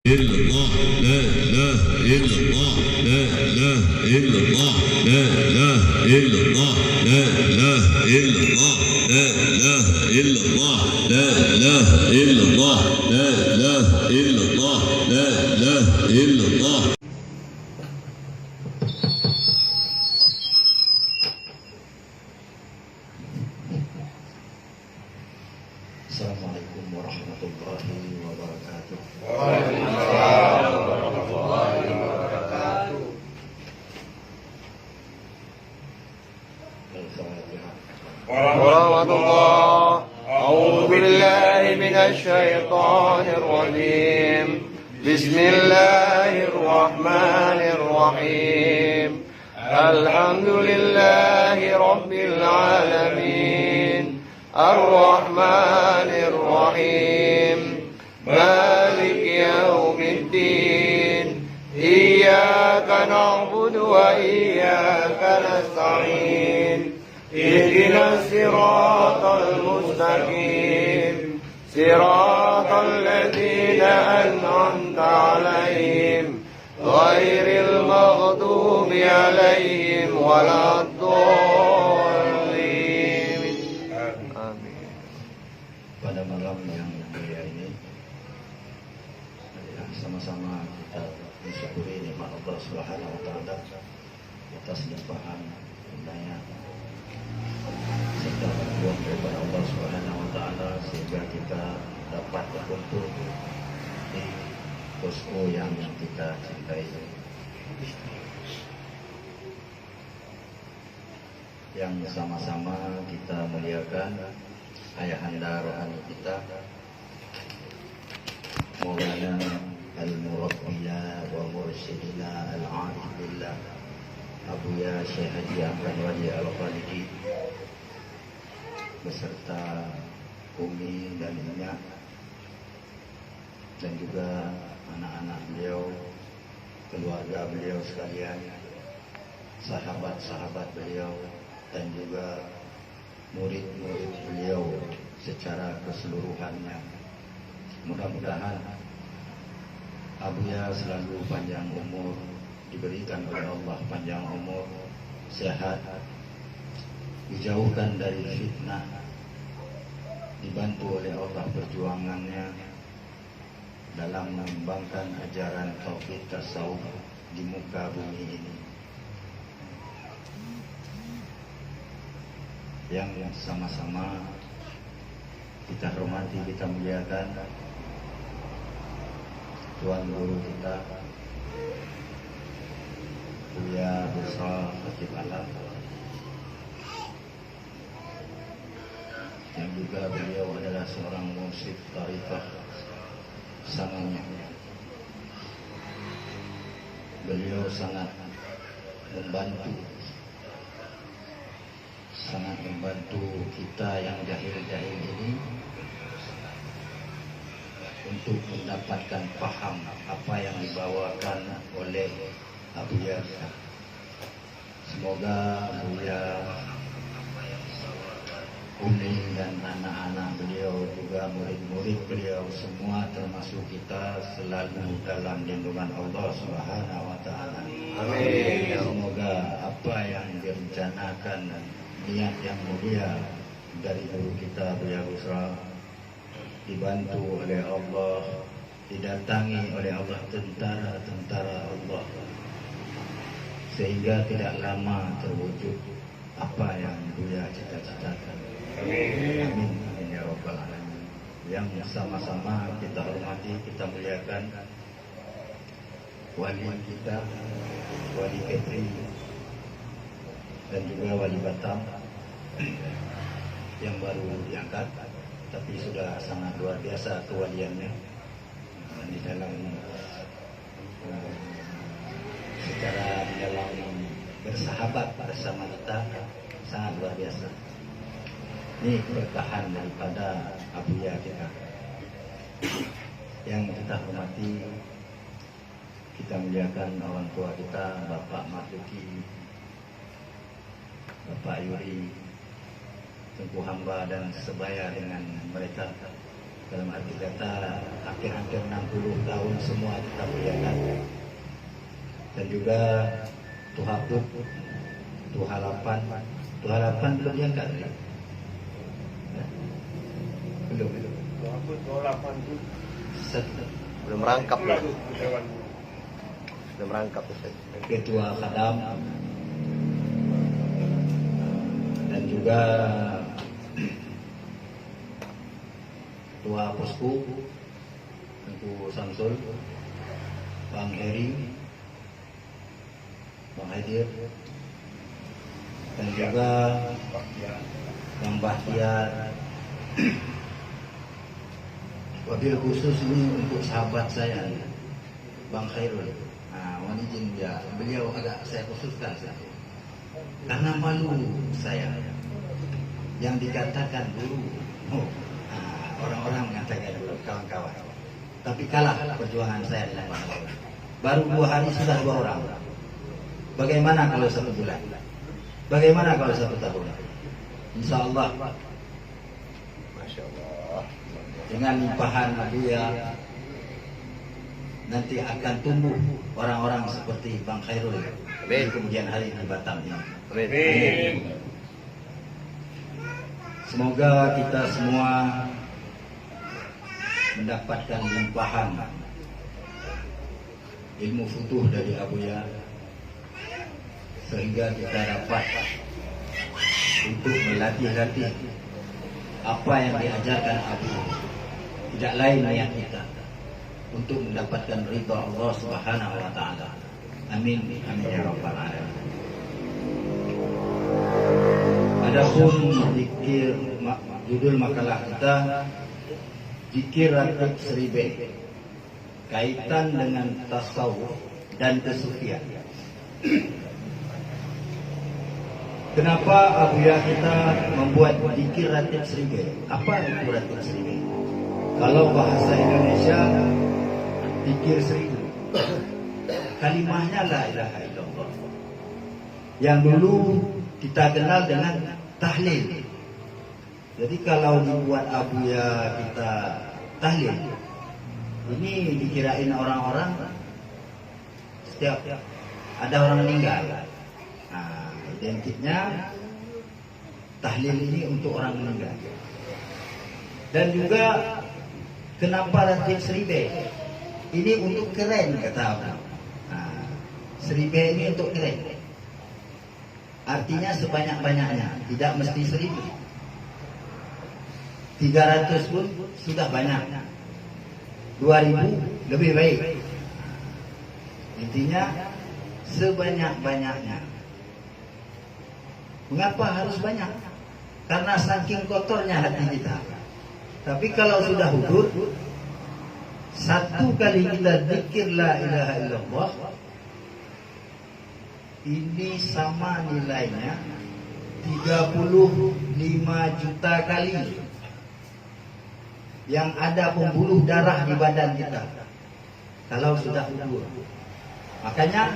إلا الله لا إله إلا الله لا إله إلا الله لا إله إلا الله لا إله إلا الله لا إله إلا الله لا إله إلا الله لا إله إلا الله لا إله إلا الله. Assalamualaikum warahmatullahi wabarakatuh. Waalaikumsalam warahmatullahi wabarakatuh. Al-Fatihah. Warahmatullah. A'udzu billahi minasy syaithanir rajim. Bismillahirrahmanirrahim. Alhamdulillahi rabbil alamin. Ar-Rahmanir Rahim. Malik yaumiddin. Iyyaka na'budu wa iyyaka nasta'in. Ihdinas siratal mustaqim. Siratal ladzina an'amta 'alaihim ghairil maghdubi 'alaihim waladdallin. Amin. Pada malam yang mulia ini, sama-sama kita mensyukuri nikmat Allah Subhanahu wa taala atas limpahan daya serta bantuan daripada Allah Subhanahu wa taala sehingga kita dapat berkumpul di posko yang kita cintai, yang sama-sama kita muliakan ayahanda rohani kita Maulana Al-Murabbiya wa Mursyidina Al-Arif Billah Abuya Syekh Haji Ahmad Wali Al-Khalidi beserta Umi dan Inya dan juga anak-anak beliau, keluarga beliau sekalian, sahabat-sahabat beliau, dan juga murid-murid beliau secara keseluruhannya. Mudah-mudahan Abuya selalu panjang umur, diberikan oleh Allah panjang umur, sehat, dijauhkan dari fitnah, dibantu oleh Allah perjuangannya dalam mengembangkan ajaran tauhid tasawuf di muka bumi ini. Yang sama-sama kita hormati, kita muliakan Tuan Guru kita Buya Busra Khatib Alam, yang juga beliau adalah seorang mursyid tarikah Sananya. Beliau sangat membantu kita yang jahil-jahil ini untuk mendapatkan paham apa yang dibawakan oleh Abuya. Semoga Abuya, Umi dan anak-anak beliau, juga murid-murid beliau semua termasuk kita selalu dalam lindungan Allah Subhanahu wa taala. Amin. Semoga apa yang direncanakan, niat yang mulia dari guru kita Buya Busra dibantu oleh Allah, didatangi oleh Allah tentara-tentara Allah, sehingga tidak lama terwujud apa yang Buya cita-citakan. Amin. Amin. Amin ya rabbal alamin. Yang sama-sama kita hormati, kita muliakan wali kita, wali Kepri, dan juga wali Batam yang baru diangkat, tapi sudah sangat luar biasa kewaliannya di dalam secara di dalam bersahabat bersama kita sangat luar biasa. Ini bertahan daripada Abuya kita yang kita hormati, kita muliakan orang tua kita, Bapak Marzuki, Bapak Yuri, Tengku Hamba dan sebaya dengan mereka, dalam arti kata hampir-hampir 60 tahun semua kita muliakan. Dan juga Tuhaput, Tuhalapan belum diangkat ya? Belum. Belum merangkap ya. Belum merangkap Ustaz. Ketua Khadam dan juga Ketua Posku Tengku Samsul, Bang Heri, Bang Hadir, dan juga Bang Bahtiar. Wabil khusus ini untuk sahabat saya, Bang Khairul. Nah, izin ya, beliau agak saya khususkan saja. Karena malu saya yang dikatakan dulu, orang-orang mengatakan dulu, kawan-kawan. Tapi kalah perjuangan saya dengan orang. Baru 2 hari sudah 2 orang. Bagaimana kalau 1 bulan? Bagaimana kalau 1 tahun? Insya Allah, Masya Allah. dengan limpahan Abuya nanti akan tumbuh orang-orang seperti Bang Khairul di kemudian hari di Batam ini. Amin. Semoga kita semua mendapatkan limpahan ilmu futuh dari Abuya sehingga kita dapat untuk melatih-latih apa yang diajarkan Abu. Tidak lain niat kita untuk mendapatkan ridha Allah Subhanahu wa taala. Amin. Amin ya rabbal alamin. Adapun zikir, judul makalah kita Zikir Ratib Seribe, kaitan dengan tasawuf dan kesufian. Kenapa Abuya kita membuat zikir Ratib Seribe? Apa itu Ratib Seribe? Kalau bahasa Indonesia, zikir 1000. Kalimahnya la ilaha illallah. Yang dulu kita kenal dengan tahlil. Jadi kalau dibuat Abuya kita tahlil, ini dikirain orang-orang setiap ada orang meninggal. Nah, identiknya tahlil ini untuk orang meninggal. Dan juga kenapa Ratib Seribe? Ini untuk keren kata orang. Nah, Seribe ini untuk keren. Artinya sebanyak-banyaknya, tidak mesti 1000. 300 pun sudah banyak. 2000 lebih baik. Intinya sebanyak-banyaknya. Mengapa harus banyak? Karena saking kotornya hati kita. Tapi kalau sudah hudur, 1 kali kita zikir la ilaha illallah, ini sama nilainya 35 juta kali yang ada pembuluh darah di badan kita kalau sudah hudur. Makanya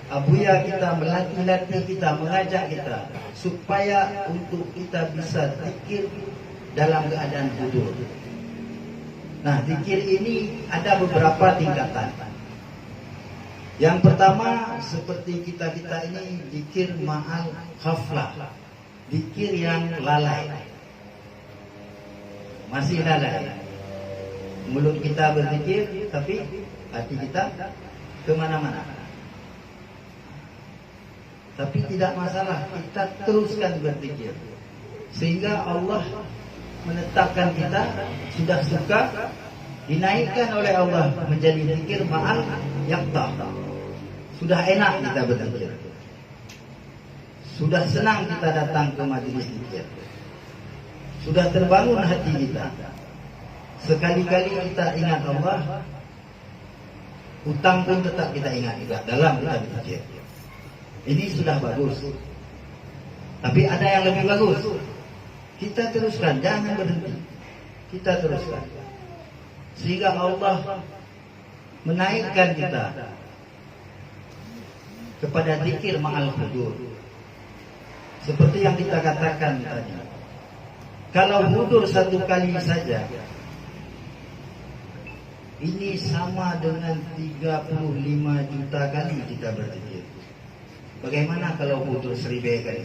Abuya kita melatih kita, mengajak kita supaya untuk kita bisa zikir dalam keadaan hudur. Nah, zikir ini ada beberapa tingkatan. Yang pertama, seperti kita ini zikir ma'al ghaflah, zikir yang lalai. Masih lalai. Mulut kita berzikir, tapi hati kita kemana-mana. Tapi tidak masalah, kita teruskan berzikir. Sehingga Allah menetapkan kita sudah suka, dinaikkan oleh Allah menjadi zikir ma'al yaqtah. Sudah enak kita berzikir. Sudah senang kita datang ke majelis zikir. Sudah terbangun hati kita. Sekali-kali kita ingat Allah, hutang pun tetap kita ingat juga dalam kita berzikir. Ini sudah bagus. Tapi ada yang lebih bagus. Kita teruskan, jangan berhenti. Kita teruskan. Sehingga Allah menaikkan kita kepada zikir ma'al hudur. Seperti yang kita katakan tadi. Kalau hudur 1 kali saja, ini sama dengan 35 juta kali kita berzikir. Bagaimana kalau putus 1000 kali?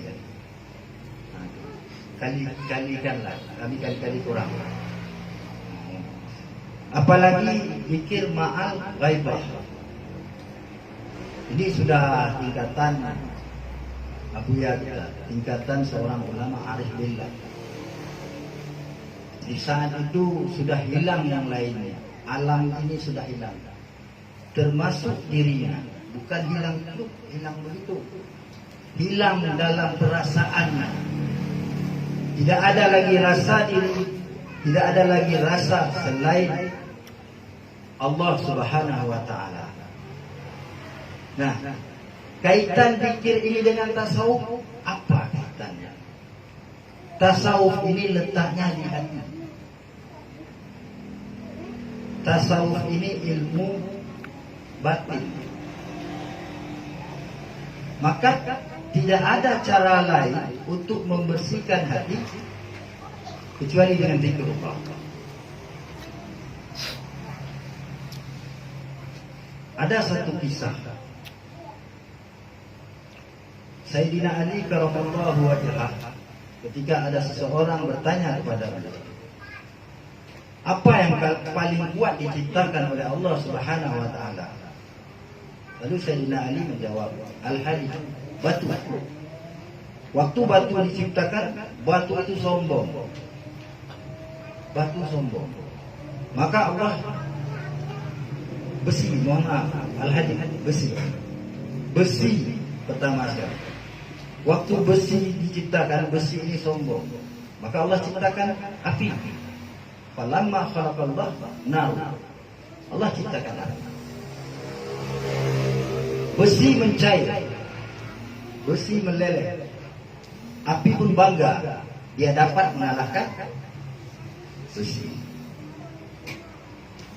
Kalikanlah, kami kali kurang. Apalagi zikir ma'al ghaibah. Ini sudah tingkatan Abuya kita, tingkatan seorang ulama arif billah. Di saat itu sudah hilang yang lainnya. Alam ini sudah hilang, termasuk dirinya. Bukan hilang itu, hilang begitu. Hilang dalam perasaannya. Tidak ada lagi rasa diri, tidak ada lagi rasa selain Allah Subhanahu wa ta'ala. Nah, kaitan zikir ini dengan tasawuf, apa kaitannya? Tasawuf ini letaknya di hati. Tasawuf ini ilmu batin. Maka tidak ada cara lain untuk membersihkan hati kecuali dengan zikrullah. Ada satu kisah. Sayyidina Ali karramallahu wajhah, ketika ada seseorang bertanya kepada beliau, apa yang paling kuat diciptakan oleh Allah Subhanahu wa taala? Lalu Sayyidina Ali menjawab, al-hadid, batu. Waktu batu diciptakan, batu itu sombong. Batu sombong. Maka Allah besi, mohon maaf, al-hadid, besi. Besi pertama sekali. Waktu besi diciptakan, besi ini sombong. Maka Allah ciptakan api. Falamma khalaqallah nar. Allah ciptakan api. Besi mencair, besi meleleh. Api pun bangga, dia dapat mengalahkan besi.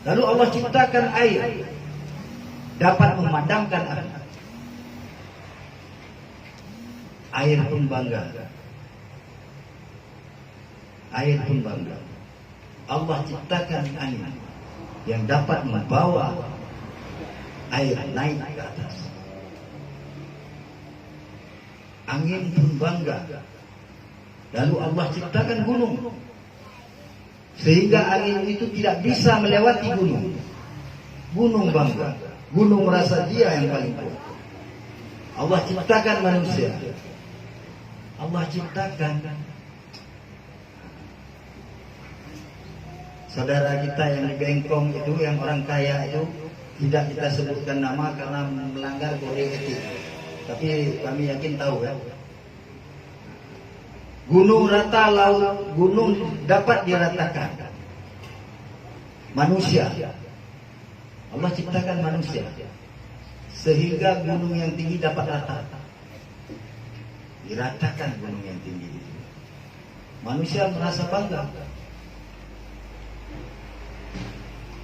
Lalu Allah ciptakan air, dapat memadamkan api. Air pun bangga. Air pun bangga. Allah ciptakan angin yang dapat membawa air naik ke atas. Angin pun bangga. Lalu Allah ciptakan gunung, sehingga angin itu tidak bisa melewati gunung. Gunung bangga. Gunung merasa dia yang paling kuat. Allah ciptakan manusia. Allah ciptakan saudara kita yang di Bengkong itu, yang orang kaya itu, tidak kita sebutkan nama karena melanggar kode etik. Tapi kami yakin tahu ya. Gunung rata laut, gunung dapat diratakan. Manusia, Allah ciptakan manusia sehingga gunung yang tinggi dapat rata. Diratakan gunung yang tinggi itu. Manusia merasa bangga.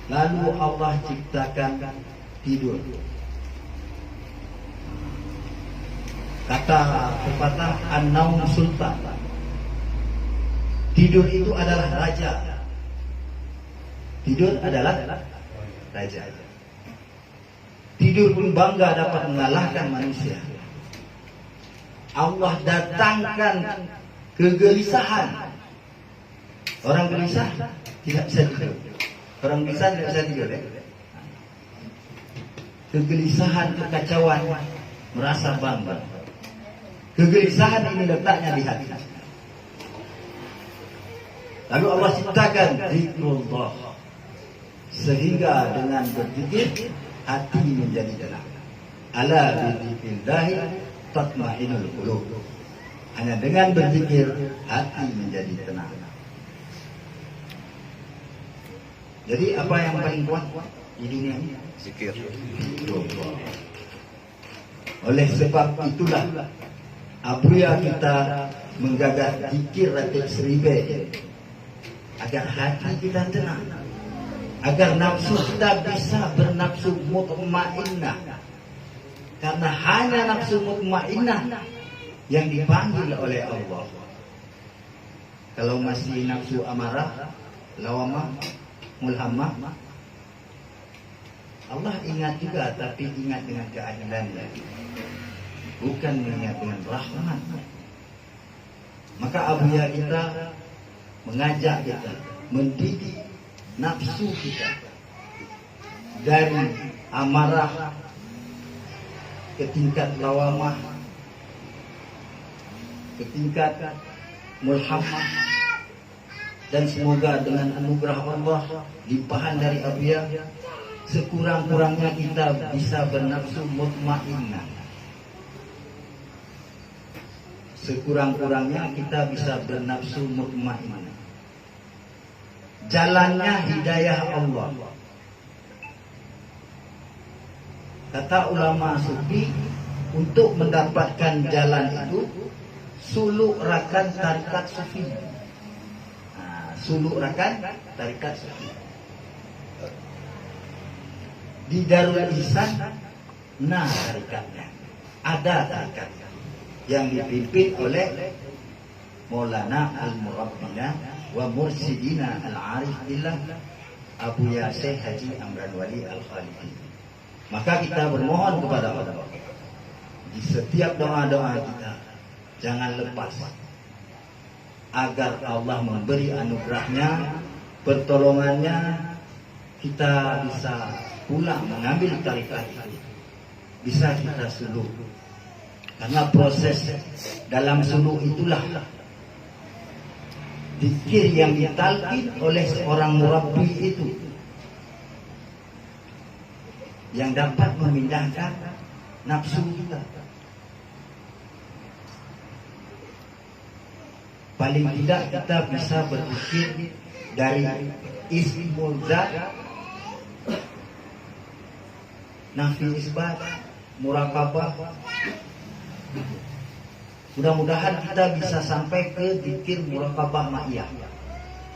Lalu Allah ciptakan tidur. Kata pepatah, an-naum sultan. Tidur itu adalah raja. Tidur adalah raja. Tidur pun bangga dapat mengalahkan manusia. Allah datangkan kegelisahan. Orang gelisah tidak bisa tidur. Orang gelisah tidak bisa tidur ya? Kegelisahan, kekacauan, merasa bangga. Kegelisahan ini letaknya di hati. Lalu Allah ciptakan zikrullah, sehingga dengan berzikir hati menjadi tenang. Ala bizikrillahi tatma'innul qulub. Hanya dengan berzikir hati menjadi tenang. Jadi apa yang paling kuat di dunia ini? Zikir. Zikrullah. Oleh sebab itulah Abuya kita menggagas zikir ratib 1000 agar hati kita tenang, agar nafsu kita bisa bernafsu mutmainnah. Karena hanya nafsu mutmainnah yang dipanggil oleh Allah. Kalau masih nafsu amarah, lawamah, mulhamah, Allah ingat juga, tapi ingat dengan keadilannya, bukan ingat dengan rahmat. Maka Abuya kita mengajak kita, mendidik nafsu kita dari amarah ke tingkat lawamah, ke tingkat mulhamah, dan semoga dengan anugerah Allah, limpahan dari Abuya, sekurang-kurangnya kita bisa bernafsu mutmainnah. Sekurang-kurangnya kita bisa bernafsu mutmainnah. Jalannya hidayah Allah. Kata ulama sufi, untuk mendapatkan jalan itu suluk rakan tarikat sufi. Suluk rakan tarikat sufi. Di Darul Ihsan, tarikatnya. Ada tarikatnya yang dipimpin oleh Maulana Al-Murabbina wa Mursidina Al-Arif Billah Abuya Syekh Haji Amran Wali Al-Khalidi. Maka kita bermohon kepada Allah, di setiap doa-doa kita jangan lepas, agar Allah memberi anugerahnya, pertolongannya, kita bisa pulang mengambil tarikat itu, bisa kita suluk. Karena proses dalam suluk itulah zikir yang ditalqin oleh seorang murabbi itu yang dapat memindahkan nafsu kita. Paling tidak kita bisa berzikir dari ismul zat, nafi isbat, muraqabah. Mudah-mudahan kita bisa sampai ke zikir muraqabah ma'iyah.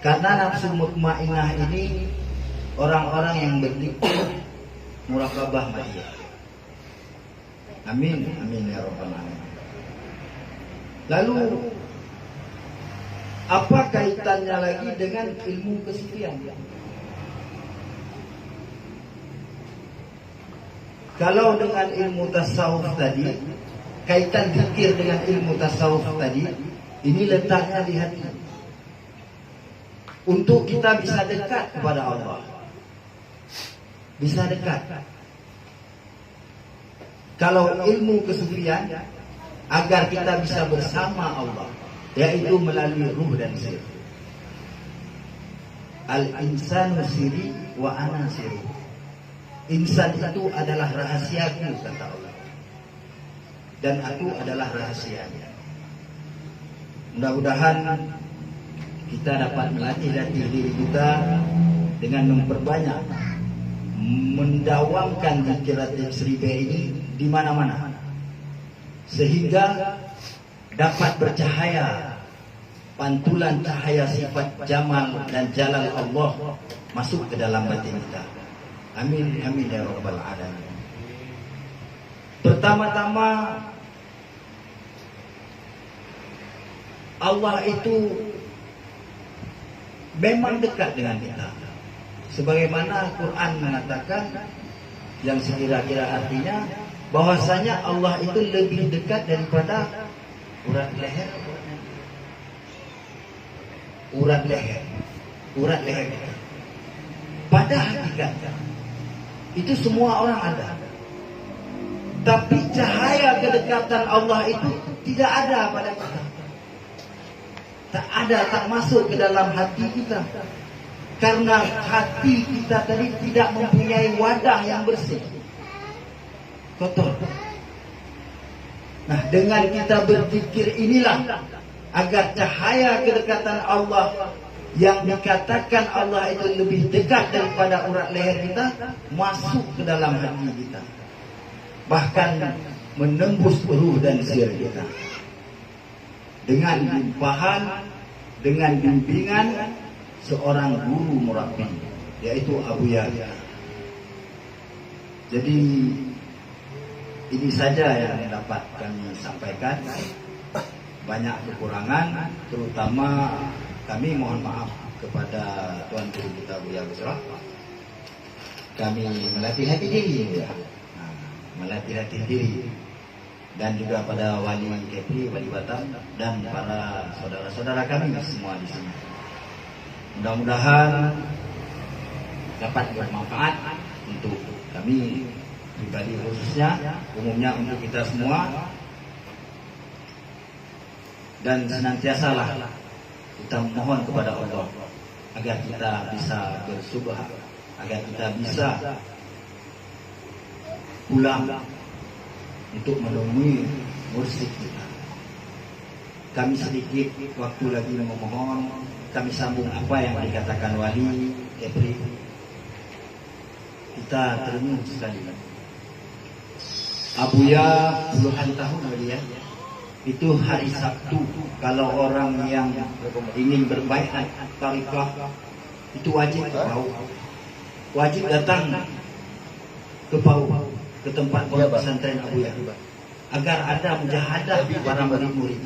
Karena nafsu mutmainnah ini orang-orang yang berzikir muraqabah ma'iyah. Amin, amin ya rabbal alamin. Lalu apa kaitannya lagi dengan ilmu kesufian? Kalau dengan ilmu tasawuf tadi, kaitan zikir dengan ilmu tasawuf tadi, ini letaknya di hati. Untuk kita bisa dekat kepada Allah, bisa dekat. Kalau ilmu kesufian, agar kita bisa bersama Allah, yaitu melalui ruh dan sir. Al-insanu siri wa ana siri. Insan itu adalah rahasiaku, kata Allah, dan aku adalah rahasianya. Mudah-mudahan kita dapat melatih diri kita dengan memperbanyak, mendawamkan zikir seribe ini di mana-mana, sehingga dapat bercahaya, pantulan cahaya sifat jamal dan jalal Allah masuk ke dalam batin kita. Amin, amin ya rabbal alamin. Pertama-tama, Allah itu memang dekat dengan kita. Sebagaimana Quran mengatakan, yang sekira-kira artinya bahwasanya Allah itu lebih dekat daripada urat leher. Urat leher kita. Pada hakikatnya itu semua orang ada. Tapi cahaya kedekatan Allah itu tidak ada pada kita. Tak ada, tak masuk ke dalam hati kita. Karena hati kita tadi tidak mempunyai wadah yang bersih, kotor. Nah, dengan kita berzikir inilah agar cahaya kedekatan Allah yang dikatakan Allah itu lebih dekat daripada urat leher kita masuk ke dalam hati kita, bahkan menembus ruh dan sir kita dengan limpahan, dengan bimbingan seorang guru murabbi, yaitu Abuya. Jadi ini saja yang dapat kami sampaikan. Banyak kekurangan, terutama kami mohon maaf kepada Tuan Guru kita Abuya Busra. kami melatih-latih diri ya. Melatih-latih diri, dan juga pada wali Kepri, wali Batam, dan para saudara-saudara kami semua di sini. Mudah-mudahan dapat bermanfaat untuk kami pribadi khususnya, umumnya untuk kita semua, dan senantiasalah kita mohon kepada Allah agar kita bisa bersyukur, agar kita bisa pulang untuk menemui mursyid kita. Kami sedikit waktu lagi memohon, kami sambung apa yang dikatakan wali Kepri. Kita terenung sekali. Abuya puluhan tahun wali ya. Itu hari Sabtu, kalau orang yang ingin berbaiat tarikah itu wajib ke Pau, wajib datang ke Pau, ke tempat pondok pesantren Abuya, agar ada mujahadah para murid-murid.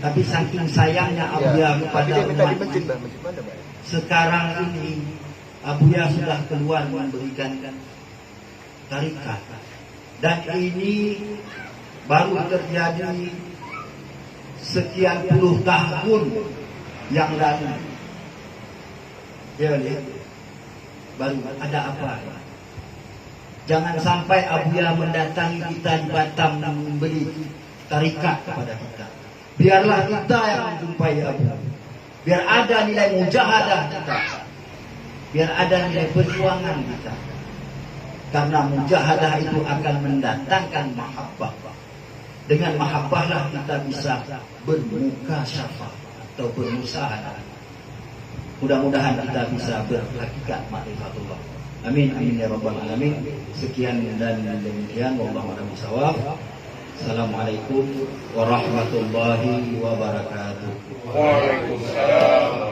Tapi saking sayangnya Abuya kepada umat, sekarang ini Abuya sudah keluar memberikan tarikat, dan ini baru terjadi sekian puluh tahun yang lalu. Ya, baru ada apa? Jangan sampai Abuya mendatangi kita di Batam dan memberi tarikat kepada kita. Biarlah kita yang menjumpai Abuya. Biar ada nilai mujahadah kita. Biar ada nilai perjuangan kita. Karena mujahadah itu akan mendatangkan mahabbah. Dengan mahabbahlah kita bisa bermuka syafa atau bermusahadah. Mudah-mudahan kita bisa berhakikat ma'rifatullah. Amin amin ya rabbal alamin. Sekian dan demikian, wallahu a'lam bishawab. Assalamualaikum warahmatullahi wabarakatuh. Waalaikumsalam.